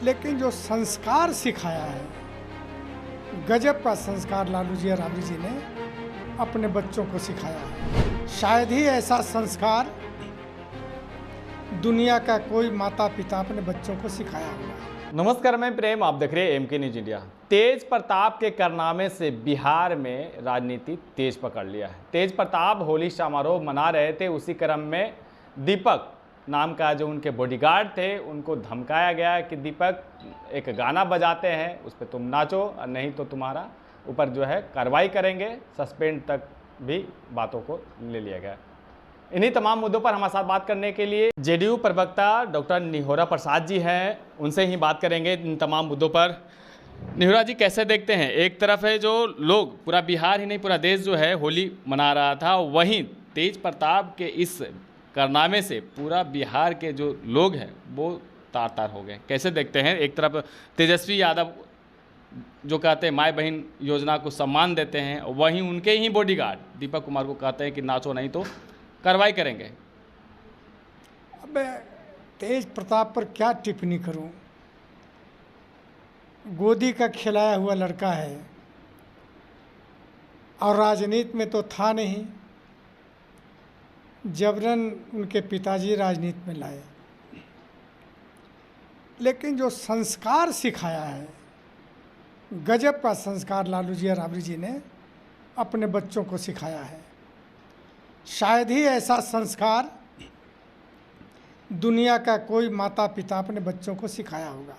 लेकिन जो संस्कार सिखाया है, गजब का संस्कार लालू जी और राबड़ी जी ने अपने बच्चों को सिखाया है। शायद ही ऐसा संस्कार दुनिया का कोई माता पिता अपने बच्चों को सिखाया होगा। नमस्कार, मैं प्रेम, आप देख रहे हैं एमके न्यूज इंडिया। तेज प्रताप के कारनामे से बिहार में राजनीति तेज पकड़ लिया है। तेज प्रताप होली समारोह मना रहे थे, उसी क्रम में दीपक नाम का जो उनके बॉडीगार्ड थे उनको धमकाया गया कि दीपक एक गाना बजाते हैं, उस पर तुम नाचो और नहीं तो तुम्हारा ऊपर जो है कार्रवाई करेंगे, सस्पेंड तक भी बातों को ले लिया गया। इन्हीं तमाम मुद्दों पर हमारे साथ बात करने के लिए जेडीयू प्रवक्ता डॉक्टर निहोरा प्रसाद जी हैं, उनसे ही बात करेंगे इन तमाम मुद्दों पर। निहोरा जी, कैसे देखते हैं? एक तरफ है जो लोग, पूरा बिहार ही नहीं पूरा देश जो है होली मना रहा था, वहीं तेज प्रताप के इस कारनामे से पूरा बिहार के जो लोग हैं वो तार तार हो गए। कैसे देखते हैं? एक तरफ तेजस्वी यादव जो कहते हैं माई बहन योजना को सम्मान देते हैं, वहीं उनके ही बॉडीगार्ड दीपक कुमार को कहते हैं कि नाचो नहीं तो कार्रवाई करेंगे। अब तेज प्रताप पर क्या टिप्पणी करूं? गोदी का खिलाया हुआ लड़का है और राजनीति में तो था नहीं, जबरन उनके पिताजी राजनीति में लाए। लेकिन जो संस्कार सिखाया है, गजब का संस्कार लालू जी और राबड़ी जी ने अपने बच्चों को सिखाया है। शायद ही ऐसा संस्कार दुनिया का कोई माता पिता अपने बच्चों को सिखाया होगा।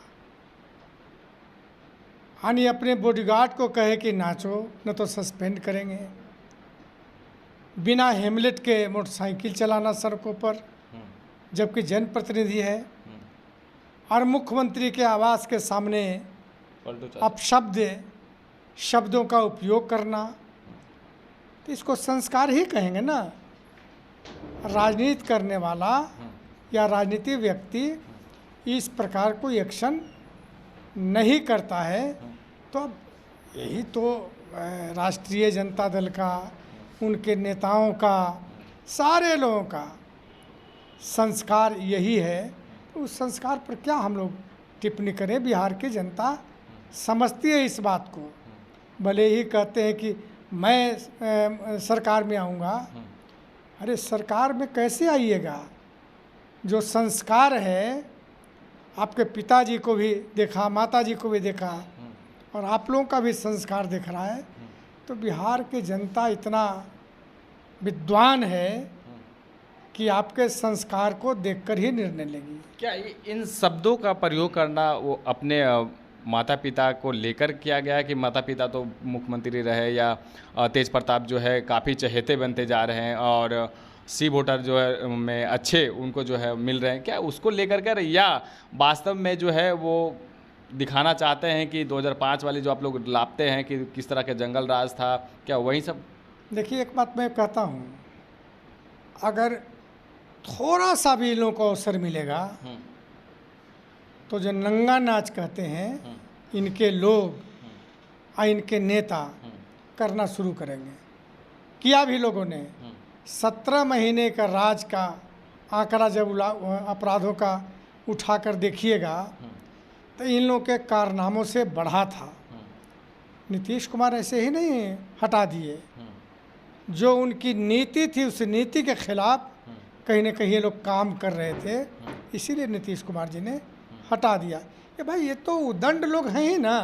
यानी अपने बॉडीगार्ड को कहे कि नाचो न तो सस्पेंड करेंगे, बिना हेमलेट के मोटरसाइकिल चलाना सड़कों पर, जबकि जनप्रतिनिधि है, और मुख्यमंत्री के आवास के सामने शब्दों का उपयोग करना, तो इसको संस्कार ही कहेंगे ना। राजनीति करने वाला या राजनीतिक व्यक्ति इस प्रकार कोई एक्शन नहीं करता है, तो यही तो राष्ट्रीय जनता दल का, उनके नेताओं का, सारे लोगों का संस्कार यही है। तो उस संस्कार पर क्या हम लोग टिप्पणी करें? बिहार की जनता समझती है इस बात को। भले ही कहते हैं कि मैं सरकार में आऊँगा, अरे सरकार में कैसे आइएगा? जो संस्कार है, आपके पिताजी को भी देखा, माताजी को भी देखा, और आप लोगों का भी संस्कार दिख रहा है। तो बिहार की जनता इतना विद्वान है कि आपके संस्कार को देखकर ही निर्णय लेगी। क्या इन शब्दों का प्रयोग करना वो अपने माता पिता को लेकर किया गया है कि माता पिता तो मुख्यमंत्री रहे, या तेज प्रताप जो है काफ़ी चहेते बनते जा रहे हैं और सी वोटर जो है में अच्छे उनको जो है मिल रहे हैं, क्या उसको लेकर कर, या वास्तव में जो है वो दिखाना चाहते हैं कि 2005 वाली जो आप लोग लापते हैं कि किस तरह के जंगल राज था, क्या वही सब? देखिए, एक बात मैं कहता हूँ, अगर थोड़ा सा भी इन लोगों को अवसर मिलेगा तो जो नंगा नाच कहते हैं इनके लोग और इनके नेता करना शुरू करेंगे। किया भी लोगों ने। 17 महीने का राज का आंकड़ा जब अपराधों का उठाकर देखिएगा तो इन लोगों के कारनामों से बढ़ा था। नीतीश कुमार ऐसे ही नहीं हटा दिए, जो उनकी नीति थी उस नीति के खिलाफ कहीं न कहीं ये लोग काम कर रहे थे, इसीलिए नीतीश कुमार जी ने हटा दिया। कि भाई ये तो उदंड लोग हैं ही ना,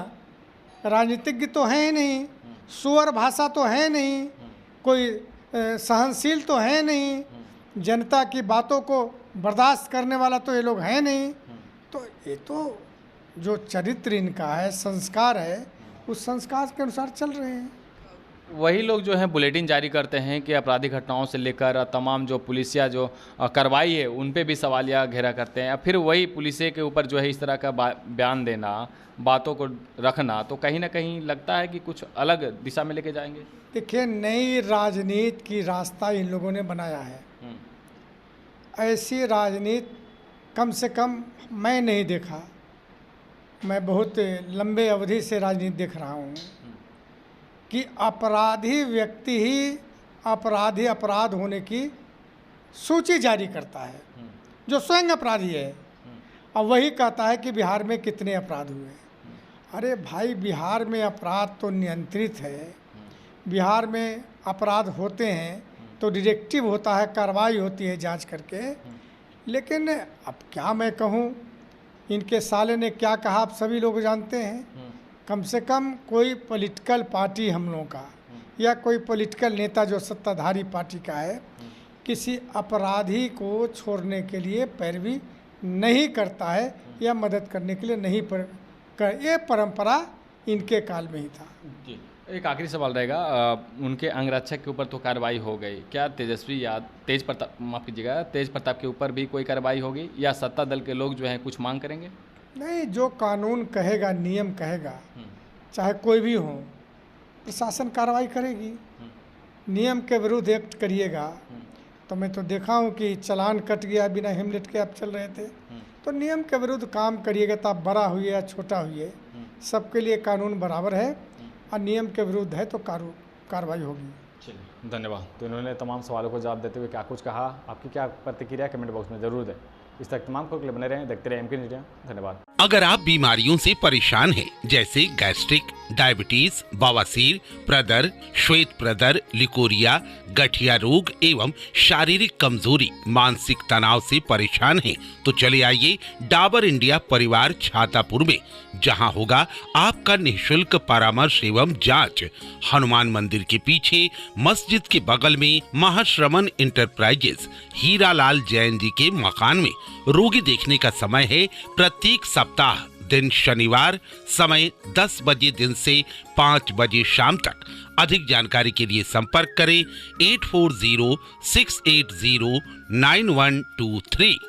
राजनीतिज्ञ तो हैं ही नहीं, सुअर भाषा तो है नहीं, कोई सहनशील तो है नहीं, जनता की बातों को बर्दाश्त करने वाला तो ये लोग हैं नहीं। तो ये तो जो चरित्र इनका है, संस्कार है, उस संस्कार के अनुसार चल रहे हैं। वही लोग जो हैं बुलेटिन जारी करते हैं कि आपराधिक घटनाओं से लेकर तमाम जो पुलिसिया जो कार्रवाई है उन पे भी सवालिया घेरा करते हैं, फिर वही पुलिसिया के ऊपर जो है इस तरह का बयान देना, बातों को रखना, तो कहीं ना कहीं लगता है कि कुछ अलग दिशा में लेके जाएंगे। देखिए, नई राजनीति की रास्ता इन लोगों ने बनाया है। ऐसी राजनीति कम से कम मैं नहीं देखा। मैं बहुत लंबे अवधि से राजनीति देख रहा हूँ कि अपराधी व्यक्ति ही अपराध होने की सूची जारी करता है, जो स्वयं अपराधी है, और वही कहता है कि बिहार में कितने अपराध हुए। अरे भाई, बिहार में अपराध तो नियंत्रित है, बिहार में अपराध होते हैं तो डिटेक्टिव होता है, कार्रवाई होती है जांच करके। लेकिन अब क्या मैं कहूँ, इनके साले ने क्या कहा आप सभी लोग जानते हैं। कम से कम कोई पॉलिटिकल पार्टी हम लोगों का या कोई पॉलिटिकल नेता जो सत्ताधारी पार्टी का है, किसी अपराधी को छोड़ने के लिए पैरवी नहीं करता है या मदद करने के लिए नहीं ये परंपरा इनके काल में ही था। जी, एक आखिरी सवाल रहेगा, उनके अंगरक्षक के ऊपर तो कार्रवाई हो गई, क्या तेजस्वी या तेज प्रताप के ऊपर भी कोई कार्रवाई होगी या सत्ता दल के लोग जो हैं कुछ मांग करेंगे? नहीं, जो कानून कहेगा, नियम कहेगा, चाहे कोई भी हो, प्रशासन कार्रवाई करेगी। नियम के विरुद्ध एक्ट करिएगा तो मैं तो देखा हूँ कि चालान कट गया, बिना हेलमेट के आप चल रहे थे। तो नियम के विरुद्ध काम करिएगा तो आप बड़ा हुए या छोटा हुए, सबके लिए कानून बराबर है और नियम के विरुद्ध है तो कार्रवाई होगी। चलिए, धन्यवाद। तो इन्होंने तमाम सवालों को जवाब देते हुए क्या कुछ कहा, आपकी क्या प्रतिक्रिया कमेंट बॉक्स में जरूर दें। इस तक तमाम को बने रहें, देखते रहें एमके न्यूज़ इंडिया। धन्यवाद। अगर आप बीमारियों से परेशान हैं, जैसे गैस्ट्रिक, डायबिटीज, बवासीर, प्रदर, श्वेत प्रदर, लिकोरिया, गठिया रोग एवं शारीरिक कमजोरी, मानसिक तनाव से परेशान हैं, तो चले आइए डाबर इंडिया परिवार छातापुर में, जहां होगा आपका निःशुल्क परामर्श एवं जांच। हनुमान मंदिर के पीछे मस्जिद के बगल में महाश्रमण इंटरप्राइजेस हीरालाल जैन जी के मकान में। रोगी देखने का समय है प्रत्येक सप्ताह दिन शनिवार, समय 10 बजे दिन से 5 बजे शाम तक। अधिक जानकारी के लिए संपर्क करें 8406809123।